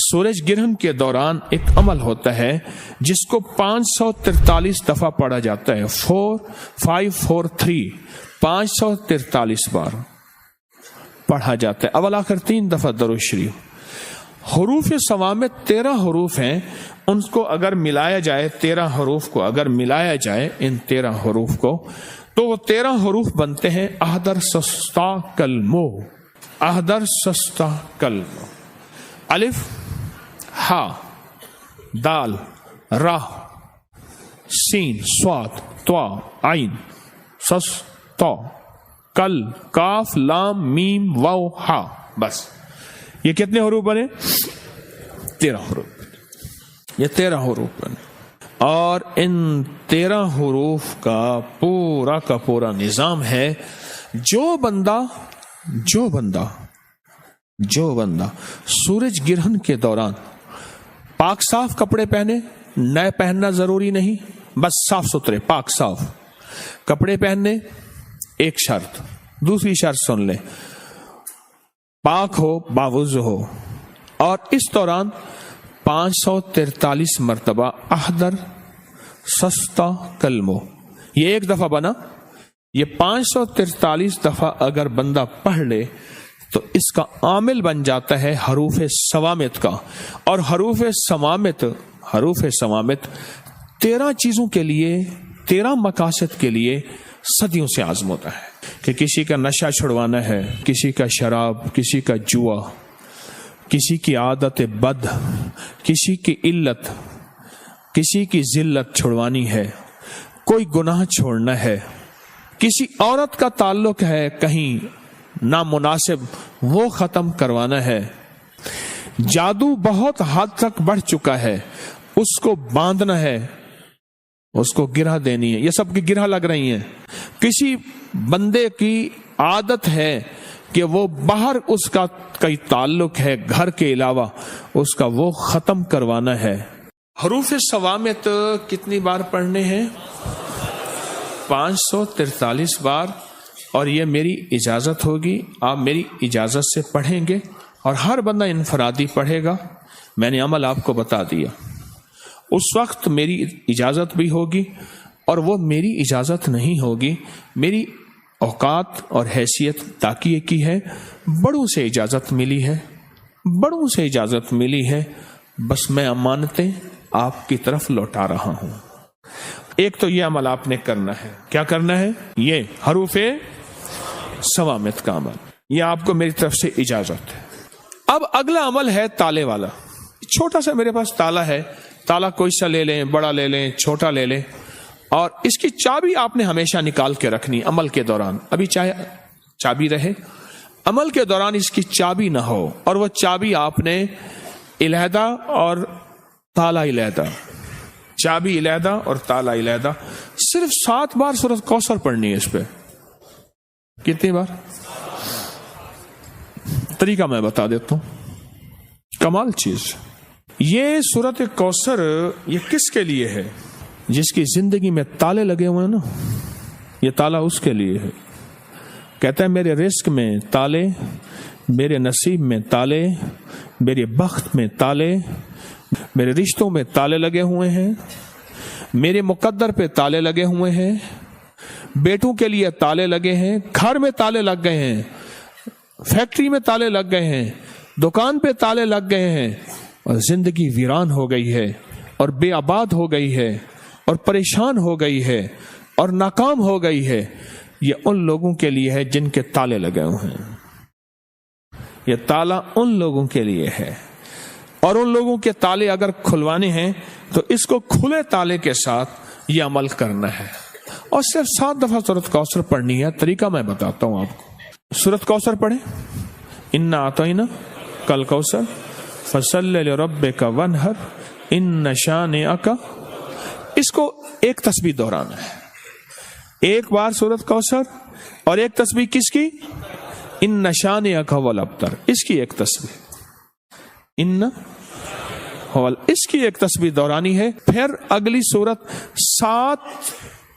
سورج گرہن کے دوران ایک عمل ہوتا ہے جس کو 543 دفعہ پڑھا جاتا ہے. 4543 543 بار پڑھا جاتا ہے. اول آخر 3 دفعہ درود شریف. حروف سوامت 13 حروف ہیں. ان کو اگر ملایا جائے 13 حروف کو اگر ملایا جائے ان 13 حروف کو تو وہ 13 حروف بنتے ہیں احدر سستا کلمو. احدر سستا کلمو. الف ہا دال را سین صاد طا عین سس تا کل کاف لام میم واو ہا. بس یہ کتنے حروف بنے؟ 13 حروف. یہ 13 حروف بنے اور ان 13 حروف کا پورا نظام ہے. جو بندہ سورج گرہن کے دوران پاک صاف کپڑے پہنے، نئے پہننا ضروری نہیں، بس صاف ستھرے پاک صاف کپڑے پہننے. ایک شرط. دوسری شرط سن لیں، پاک ہو، باوضو ہو، اور اس دوران 543 مرتبہ احدر سستا کلمو. یہ ایک دفعہ بنا. یہ 543 دفعہ اگر بندہ پڑھ لے تو اس کا عامل بن جاتا ہے حروف سوامت کا. اور حروف سوامت 13 چیزوں کے لیے، 13 مقاصد کے لیے صدیوں سے عزم ہوتا ہے. کہ کسی کا نشہ چھڑوانا ہے، کسی کا شراب، کسی کا جوا، کسی کی عادت بد، کسی کی علت، کسی کی ذلت چھڑوانی ہے، کوئی گناہ چھوڑنا ہے، کسی عورت کا تعلق ہے کہیں نامناسب وہ ختم کروانا ہے، جادو بہت حد تک بڑھ چکا ہے اس کو باندھنا ہے، اس کو گرہ دینی ہے. یہ سب کی گرہ لگ رہی ہیں. کسی بندے کی عادت ہے کہ وہ باہر اس کا کوئی تعلق ہے گھر کے علاوہ، اس کا وہ ختم کروانا ہے. حروف سوامت کتنی بار پڑھنے ہیں؟ 543 بار. اور یہ میری اجازت ہوگی، آپ میری اجازت سے پڑھیں گے اور ہر بندہ انفرادی پڑھے گا. میں نے عمل آپ کو بتا دیا. اس وقت میری اجازت بھی ہوگی اور وہ میری اجازت نہیں ہوگی. میری اوقات اور حیثیت تاکیے کی ہے. بڑوں سے اجازت ملی ہے. بس میں امانتیں آپ کی طرف لوٹا رہا ہوں. ایک تو یہ عمل آپ نے کرنا ہے. کیا کرنا ہے؟ یہ حروف سوامت کا عمل. یہ آپ کو میری طرف سے اجازت ہے. اب اگلا عمل ہے تالے والا. چھوٹا سا میرے پاس تالا ہے. تالا کوئی سا لے لیں، بڑا لے لیں، چھوٹا لے لیں، اور اس کی چابی آپ نے ہمیشہ نکال کے رکھنی عمل کے دوران. ابھی چاہے چابی رہے، عمل کے دوران اس کی چابی نہ ہو. اور وہ چابی آپ نے علیحدہ اور تالا علیحدہ، چابی علیحدہ اور تالا علیحدہ. صرف 7 بار سورۃ کوثر پڑھنی ہے. اس پہ کتنی بار؟ طریقہ میں بتا دیتا ہوں، کمال چیز. یہ سورۃ کوثر یہ کس کے لیے ہے؟ جس کی زندگی میں تالے لگے ہوئے ہیں نا، یہ تالا اس کے لیے ہے. کہتا ہے میرے رزق میں تالے، میرے نصیب میں تالے، میرے بخت میں تالے، میرے رشتوں میں تالے لگے ہوئے ہیں، میرے مقدر پہ تالے لگے ہوئے ہیں، بیٹوں کے لیے تالے لگے ہیں، گھر میں تالے لگ گئے ہیں، فیکٹری میں تالے لگ گئے ہیں، دکان پہ تالے لگ گئے ہیں، اور زندگی ویران ہو گئی ہے اور بے آباد ہو گئی ہے اور پریشان ہو گئی ہے اور ناکام ہو گئی ہے. یہ ان لوگوں کے لیے ہے جن کے تالے لگے ہوئے ہیں. یہ تالا ان لوگوں کے لیے ہے. اور ان لوگوں کے تالے اگر کھلوانے ہیں تو اس کو کھلے تالے کے ساتھ یہ عمل کرنا ہے. اور صرف 7 دفعہ سورۃ کوثر پڑھنی ہے. طریقہ میں بتاتا ہوں آپ کو. سورۃ کوثر پڑھیں. انا اعطینا کل کوثر فصلی لربک وانحر ان شانئک. اس کو ایک تسبیح دہرانا ہے. ایک بار سورۃ کوثر اور ایک تسبیح کس کی؟ ان شانئک هو الابتر. اس کی ایک تسبیح ان اس کی ایک تسبیح دورانی ہے. پھر اگلی سورت 7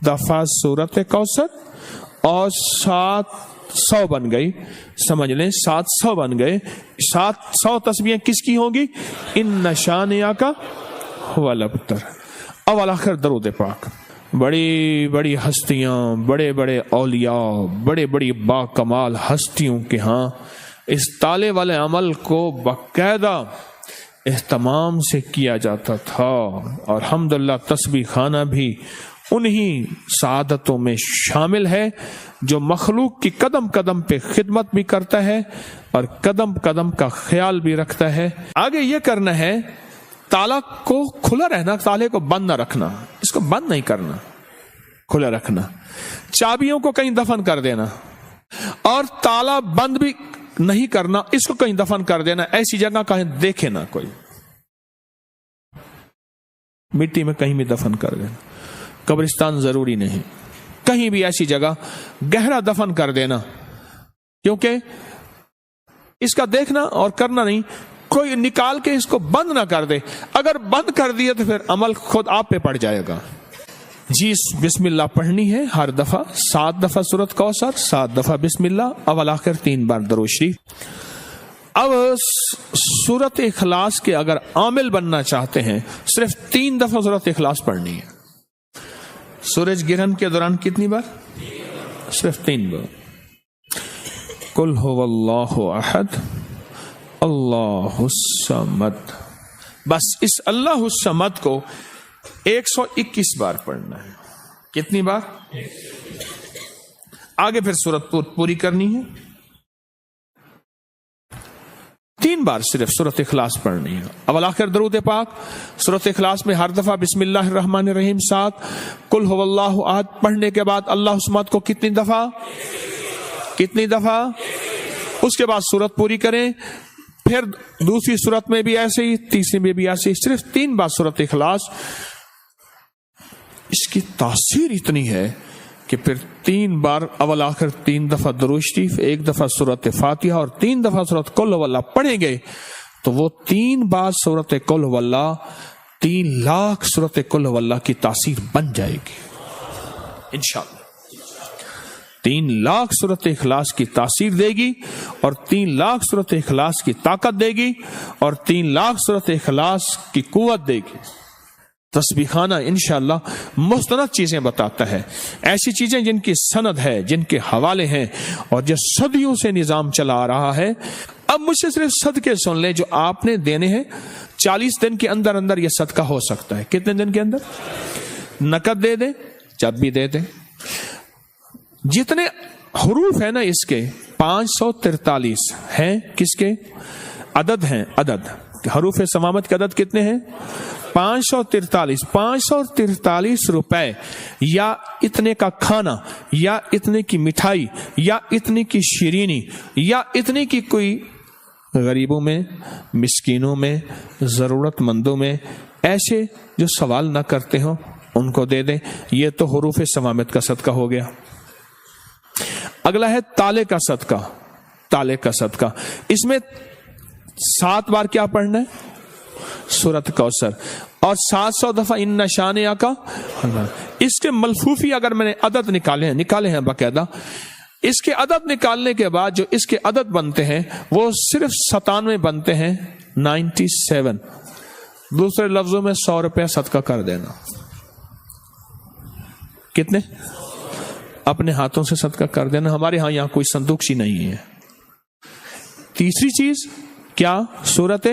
دفعہ سورۃ کوثر اور 7 700 बन गई, समझ लें 700 बन गए। 700 तस्बीहें किसकी होंगी? इन्ना शानिया का हुवल अब्तर। अव्वल आखिर दरूद पाक। बड़ी बड़ी हस्तियां, बड़े बड़े औलिया, बड़े बड़ी बाकमाल हस्तियों के यहाँ इस ताले वाले अमल को बाकायदा एहतमाम से किया जाता था। और हम्दुलिल्लाह तस्बीह खाना भी उन्हीं सादतों में शामिल है जो मखलूक की कदम कदम पे खिदमत भी करता है और कदम कदम का ख्याल भी रखता है। आगे ये करना है, ताला को खुला रहना, ताले को बंद ना रखना, इसको बंद नहीं करना, खुला रखना। चाबियों को कहीं दफन कर देना और ताला बंद भी नहीं करना, इसको कहीं दफन कर देना, ऐसी जगह कहीं देखे ना कोई, मिट्टी में कहीं भी दफन कर देना। कब्रिस्तान जरूरी नहीं, कहीं भी ऐसी जगह गहरा दफन कर देना, क्योंकि इसका देखना और करना नहीं, कोई निकाल के इसको बंद ना कर दे। अगर बंद कर दिया तो फिर अमल खुद आप पे पड़ जाएगा। जी बिस्मिल्लाह पढ़नी है हर दफा, 7 दफा सूरत कौसर, 7 दफा बिस्मिल्लाह, अव्वल आखिर 3 बार दरूद शरीफ। अब सूरत इखलास के अगर आमिल बनना चाहते हैं, सिर्फ 3 दफा सूरत इखलास पढ़नी है। सूरज गिरहन के दौरान कितनी बार? सिर्फ 3 बार। कुल हुवल्लाहु अहद अल्लाहुस समद, बस इस अल्लाहुस समद को 121 बार पढ़ना है। कितनी बार? आगे फिर सूरत पूरी करनी है, 3 बार सिर्फ सूरत इखलास पढ़नी है। अव्वल आखिर दरूद पाक। सूरत इखलास में हर दफा बिस्मिल्लाहिर रहमानिर रहीम 7, कुल हुवल्लाहु अहद पढ़ने के बाद अल्लाहुस समद को कितनी दफा? कितनी दफा? उसके बाद सूरत पूरी करें, फिर दूसरी सूरत में भी ऐसे ही, तीसरी में भी ऐसे ही, सिर्फ 3 बार सूरत इखलास। इसकी तासीर इतनी है कि फिर 3 बार अव्वल आखिर 3 दफा दरूद शरीफ, 1 दफा सूरत फातिहा और 3 दफा सूरत कुल हुवल्लाह पढ़ेंगे तो वो 3 बार सूरत कुल हुवल्लाह 3 लाख सूरत कुल हुवल्लाह की तासीर बन जाएगी इंशाअल्लाह। 3 लाख सूरत इखलास की तासीर देगी और 3 लाख सूरत इखलास की ताकत देगी और 3 लाख सूरत इखलास की कुव्वत देगी। तस्बीह खाना इंशाअल्लाह मुस्तनद चीजें बताता है, ऐसी चीजें जिनकी सनद है, जिनके हवाले हैं और जो सदियों से निजाम चला आ रहा है। अब मुझसे सिर्फ सदके सुन ले जो आपने देने हैं। 40 दिन के अंदर अंदर यह सदका हो सकता है। कितने दिन के अंदर? नकद दे दे, जब भी दे दे। जितने हरूफ है ना इसके 543 हैं, किसके अदद हैं? अदद हरूफ समामत के अदद कितने हैं? 543। 543 रुपए या इतने का खाना या इतने की मिठाई या इतने की शीरीनी या इतने की कोई गरीबों में, मिस्कीनों में, जरूरतमंदों में, ऐसे जो सवाल ना करते हो उनको दे दें। ये तो हरूफ समामत का सदका हो गया। अगला है ताले का सदका। ताले का सदका, इसमें 7 बार क्या पढ़ना है? सूरत कौसर और 700 दफा इन्ना शानिया का। इसके मलफूफी अगर मैंने अदद निकाले हैं बाकायदा, इसके अदद निकालने के बाद जो इसके अदद बनते हैं वो सिर्फ 97 बनते हैं, 97। दूसरे लफ्जों में 100 रुपया सदका कर देना। कितने? अपने हाथों से सदका कर देना। हमारे यहां कोई संदूक सी नहीं है। तीसरी चीज क्या? सूरत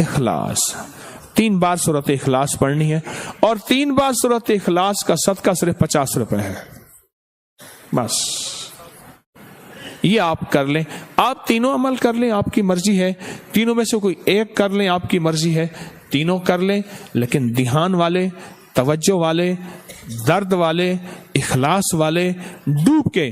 इखलास। 3 बार सूरत इखलास पढ़नी है और 3 बार सूरत इखलास का सदका सिर्फ 50 रुपए है। बस ये आप कर लें। आप तीनों अमल कर लें, आपकी मर्जी है। तीनों में से कोई एक कर लें, आपकी मर्जी है। तीनों कर लें, लेकिन ध्यान वाले, तवज्जो वाले, दर्द वाले, इखलास वाले, डूब के